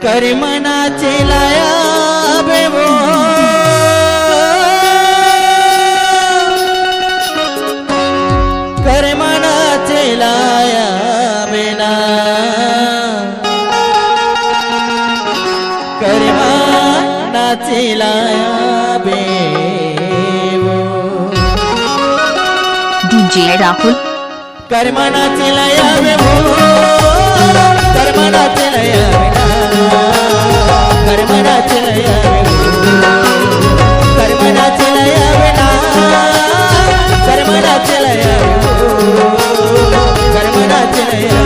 कर्मना चलाया बेवो कर्मना चलाया बिना कर्मना चलाया बेवो डीजे राहुल कर्मना चलाया बेवो कर्मना चलाया कर्मना चलाया कर्मना चलाया बिना कर्मना चलाया कर्मना चलाया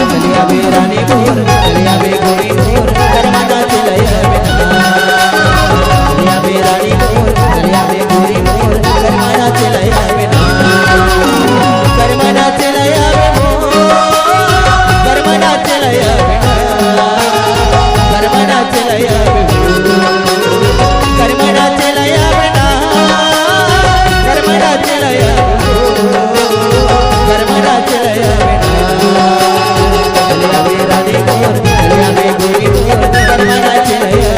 चलिया बे रानी मोर चलिया बे गोरी मोर कर्मना चलाया चलिया बे रानी मोर चलिया बे गोरी मोर कर्मना चलाया कर्मना चलाया कर्मना चलाया कर्मना चलाया कर्मना चलाया कर्मना चलाया कर्मना चलाया चलिया बे रानी मोर चलिया बे गोरी मोर कर्मना चलाया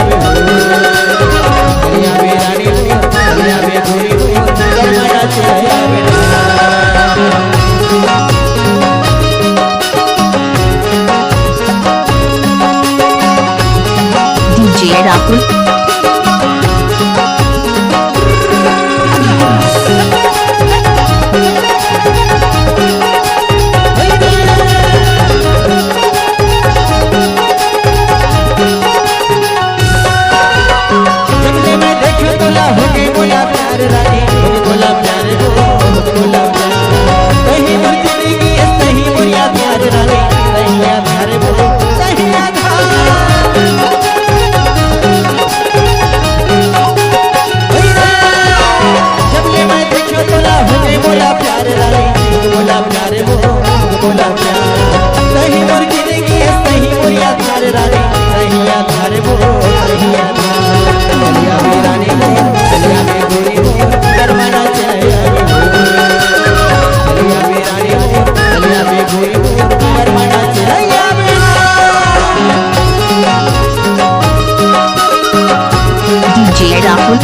चलिया बे रानी मोर चलिया बे गोरी मोर कर्मना चलाया DJ Rahul DJ Rahul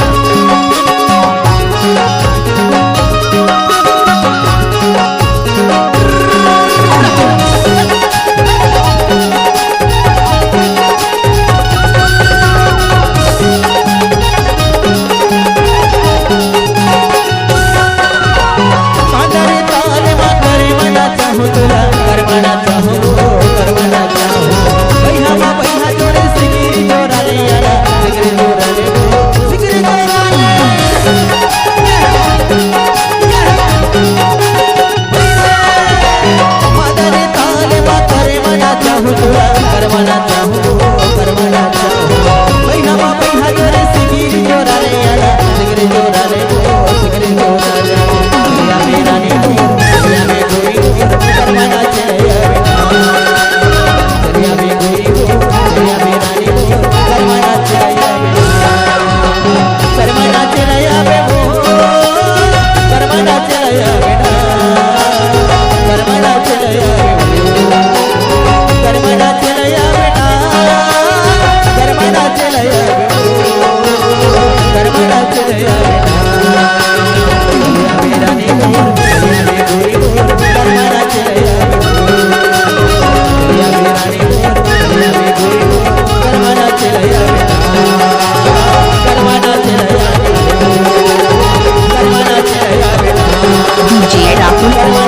DJ Rahul